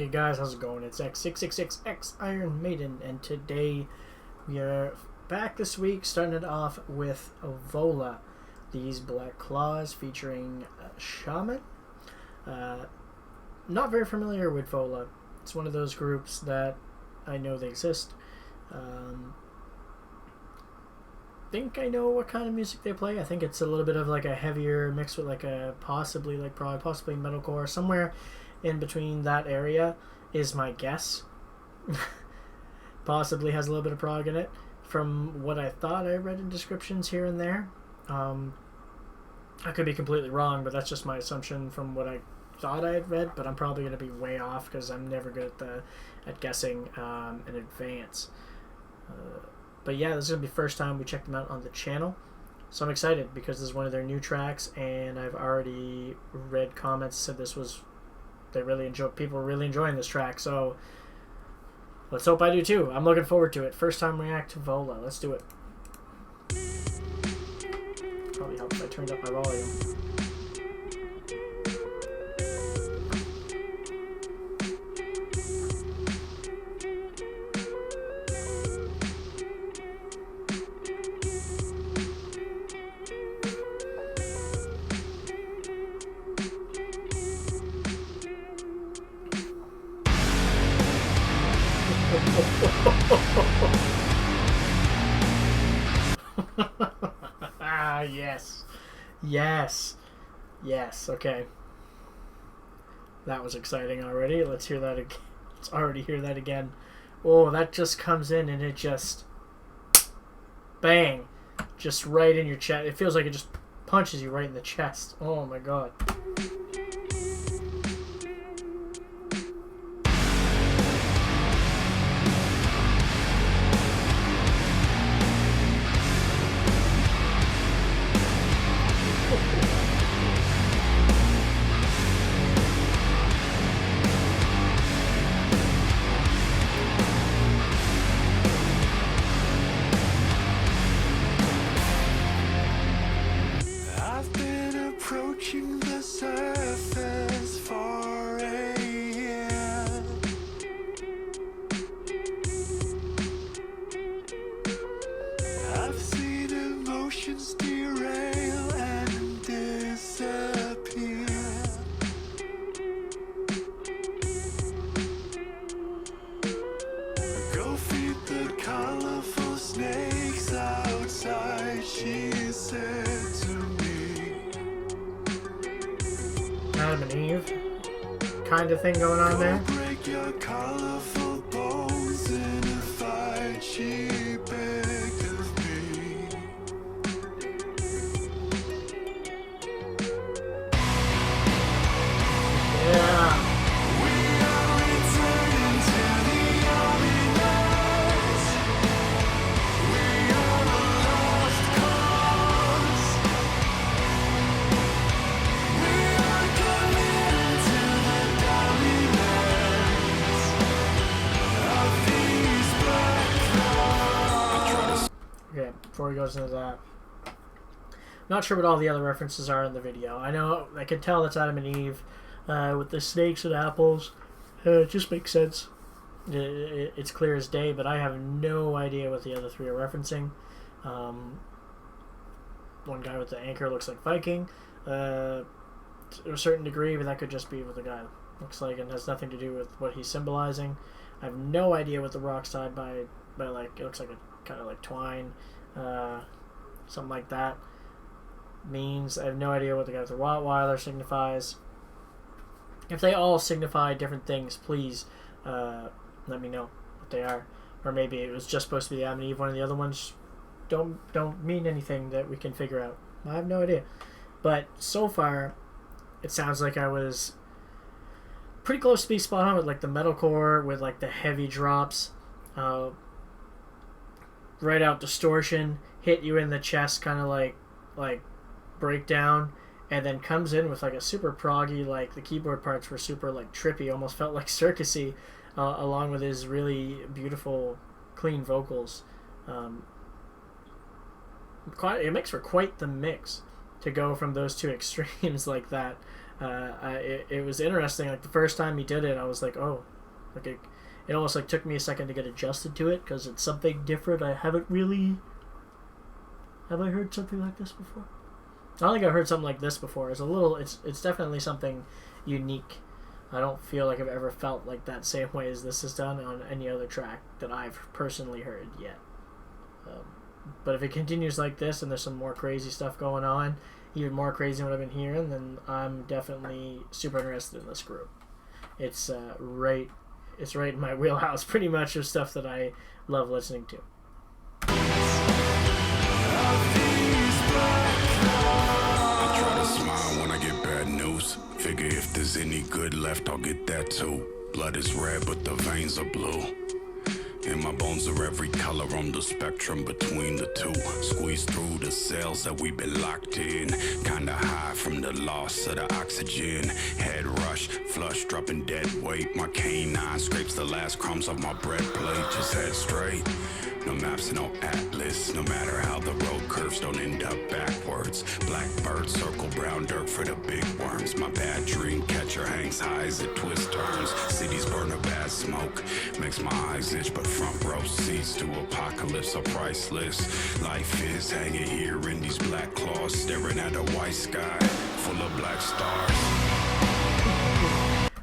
Hey guys, how's it going? It's X666X Iron Maiden, and today we are back this week, starting it off with Vola, these black claws featuring Shaman. Not very familiar with Vola. It's one of those groups that I know they exist. Think I know what kind of music they play. I think it's a little bit of like a heavier mix with like a possibly like prog, possibly metalcore, somewhere in between that area is my guess. Possibly has a little bit of prog in it from what I thought I read in descriptions here and there. I could be completely wrong, but that's just my assumption from what I thought I had read, but I'm probably going to be way off because I'm never good at guessing in advance. But yeah, this is going to be the first time we checked them out on the channel. So I'm excited because this is one of their new tracks, and I've already read comments that said this was people are really enjoying this track, so let's hope I do too. I'm looking forward to it. First time react to Vola. Let's do it. Probably help if I turned up my volume. Yes, okay. That was exciting already. Let's hear that again. Let's already hear that again. Oh, that just comes in and it just bang, just right in your chest. It feels like it just punches you right in the chest. Oh my god. Approaching the surface for a year. I've seen emotions derail and disappear. Go feed the colorful snakes outside, she said to me. Adam and Eve kind of thing going on there. Break your colorful bones in a fight, she begged of me. Yeah. We are returning to the army nights. We are the lost cause. We are coming to the dominance of these black clouds. Okay, before he goes into that, not sure what all the other references are in the video. I know I can tell that's Adam and Eve with the snakes and apples. It just makes sense. It's clear as day, but I have no idea what the other three are referencing. One guy with the anchor looks like Viking, to a certain degree, but that could just be what the guy looks like and has nothing to do with what he's symbolizing. I have no idea what the rock's tied by like, it looks like a kind of like twine, something like that means. I have no idea what the guy with the Rottweiler signifies. If they all signify different things, please let me know what they are. Or maybe it was just supposed to be Adam and Eve. One of the other ones don't mean anything that we can figure out. I have no idea. But so far, it sounds like I was pretty close to be spot on with like the metalcore, with like the heavy drops, right out distortion, hit you in the chest, kind of like breakdown, and then comes in with like a super proggy, like the keyboard parts were super like trippy, almost felt like circusy, along with his really beautiful clean vocals. It makes for quite the mix to go from those two extremes like that. It was interesting. Like the first time he did it, I was like, oh, like it almost like took me a second to get adjusted to it because it's something different. I haven't really. Have I heard something like this before? I don't think I've heard something like this before. It's definitely something unique. I don't feel like I've ever felt like that same way as this is done on any other track that I've personally heard yet. But if it continues like this and there's some more crazy stuff going on, even more crazy than what I've been hearing, then I'm definitely super interested in this group. It's right in my wheelhouse, pretty much, of stuff that I love listening to. I try to smile when I get bad news. Figure if there's any good left, I'll get that too. Blood is red, but the veins are blue. And my bones are every color on the spectrum between the two. Squeeze through the cells that we've been locked in. Kinda high from the loss of the oxygen. Head rush, flush, dropping dead weight. My canine scrapes the last crumbs off my bread plate. Just head straight. No maps, no atlas. No matter how the road curves, don't end up backwards. Blackbird circle brown dirt for the big worms. My bad dream catcher hangs high as it twist turns. Cities burn a bad smoke, makes my eyes itch, but front row seats to apocalypse are priceless. Life is hanging here in these black claws, staring at a white sky full of black stars.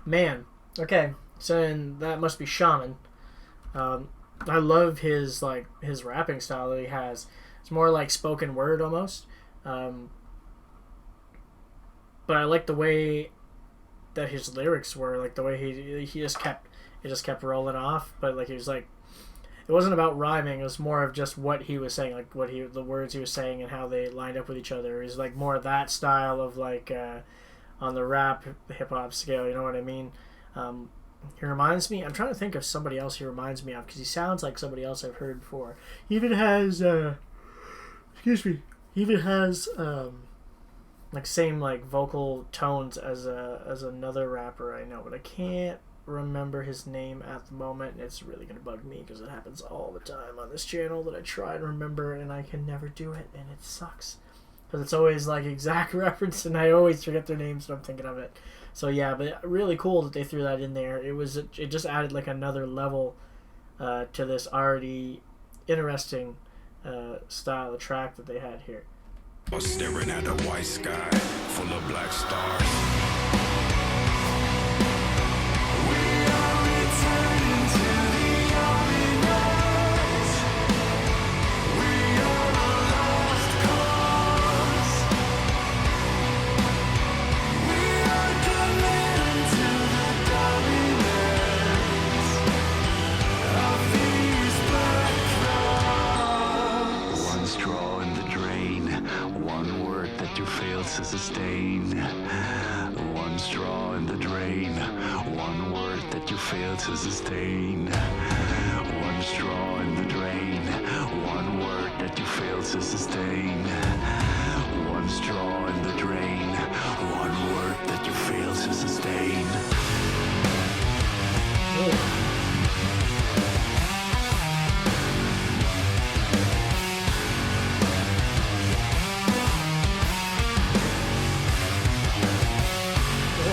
Man, okay, so then that must be Shaman. I love his rapping style that he has. It's more like spoken word almost. But I like the way that his lyrics were, like the way he just kept rolling off. But like he was like, it wasn't about rhyming. It was more of just what he was saying, like the words he was saying and how they lined up with each other. It was like more of that style of like on the rap hip hop scale. You know what I mean? He reminds me. I'm trying to think of somebody else he reminds me of because he sounds like somebody else I've heard before. He even has, like same like vocal tones as another rapper I know, but I can't remember his name at the moment. And it's really gonna bug me because it happens all the time on this channel that I try and remember and I can never do it, and it sucks because it's always like exact reference and I always forget their names when I'm thinking of it. So yeah, but really cool that they threw that in there. It just added like another level to this already interesting style of track that they had here. Staring at a white sky full of black stars. We are returning to the army nights. We are a lost cause. We are coming to the dominance of these black clouds. One straw in the drain, one word that you fail to sustain. One straw in the drain, one word that you fail to sustain. One straw in the drain, one word that you fail to sustain. One straw in the drain, one word that you fail to sustain.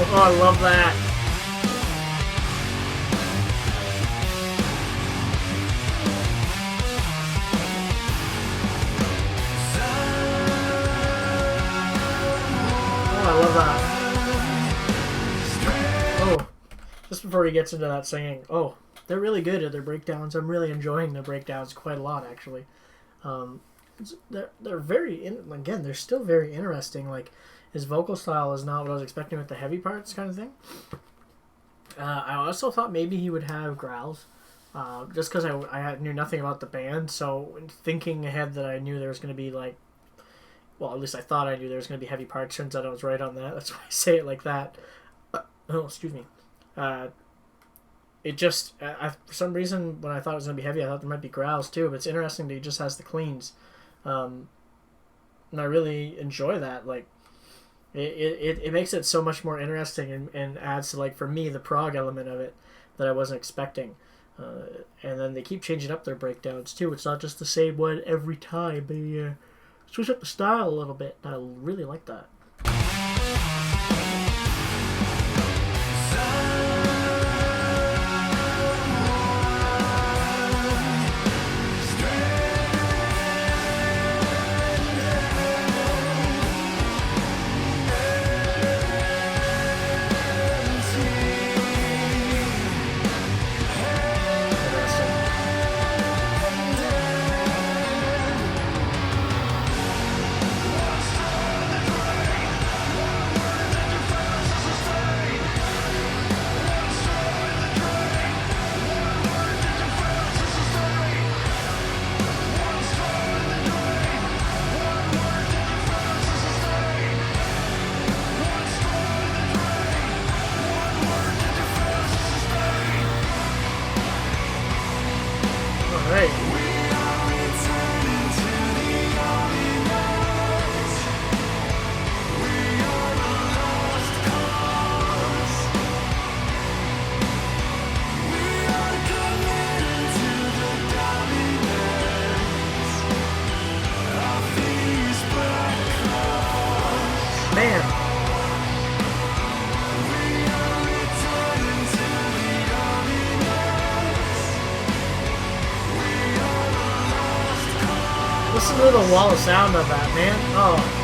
Oh, I love that. Oh, I love that. Oh, just before he gets into that singing, oh, they're really good at their breakdowns. I'm really enjoying their breakdowns quite a lot, actually. They're very, again, they're still very interesting. Like, his vocal style is not what I was expecting with the heavy parts kind of thing. I also thought maybe he would have growls, just because I knew nothing about the band. So thinking ahead that I knew there was going to be like, well, at least I thought I knew there was going to be heavy parts. Turns out I was right on that. That's why I say it like that. Oh, excuse me. It just, for some reason, when I thought it was going to be heavy, I thought there might be growls too. But it's interesting that he just has the cleans, and I really enjoy that. Like, it makes it so much more interesting and adds to, like, for me, the prog element of it that I wasn't expecting. And then they keep changing up their breakdowns too. It's not just the same one every time. They switch up the style a little bit. I really like that. Listen to the wall of sound of that, man. Oh.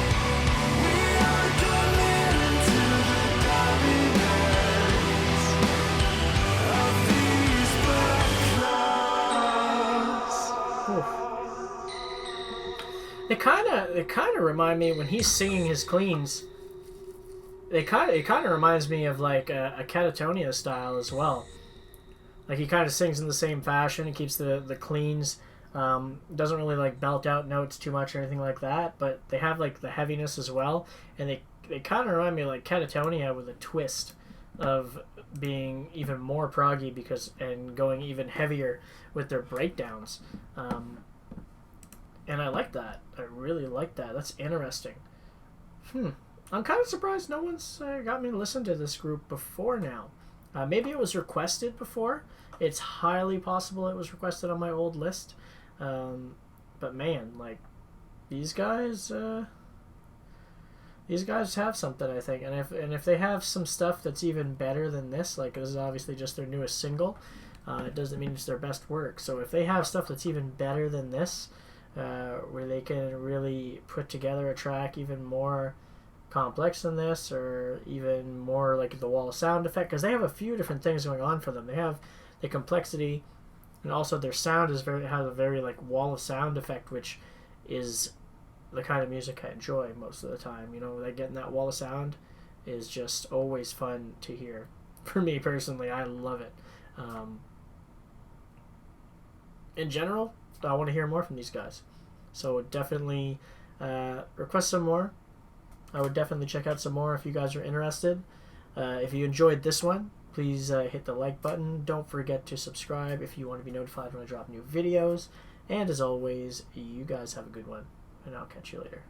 It kind of remind me when he's singing his cleans. It kind of reminds me of like a Catatonia style as well. Like he kind of sings in the same fashion. He keeps the cleans. Doesn't really like belt out notes too much or anything like that. But they have like the heaviness as well, and they kind of remind me of like Catatonia with a twist of being even more proggy and going even heavier with their breakdowns. And I like that. I really like that. That's interesting. I'm kind of surprised no one's got me to listen to this group before now. Maybe it was requested before. It's highly possible it was requested on my old list. But man, like, these guys have something, I think. And if they have some stuff that's even better than this, like this is obviously just their newest single, it doesn't mean it's their best work. So if they have stuff that's even better than this, where they can really put together a track even more complex than this, or even more like the wall of sound effect, because they have a few different things going on for them. They have the complexity, and also their sound has a very like wall of sound effect, which is the kind of music I enjoy most of the time. You know, like getting that wall of sound is just always fun to hear. For me personally, I love it. In general, I want to hear more from these guys, so definitely request some more. I would definitely check out some more if you guys are interested. If you enjoyed this one, please hit the like button. Don't forget to subscribe if you want to be notified when I drop new videos. And as always, you guys have a good one, and I'll catch you later.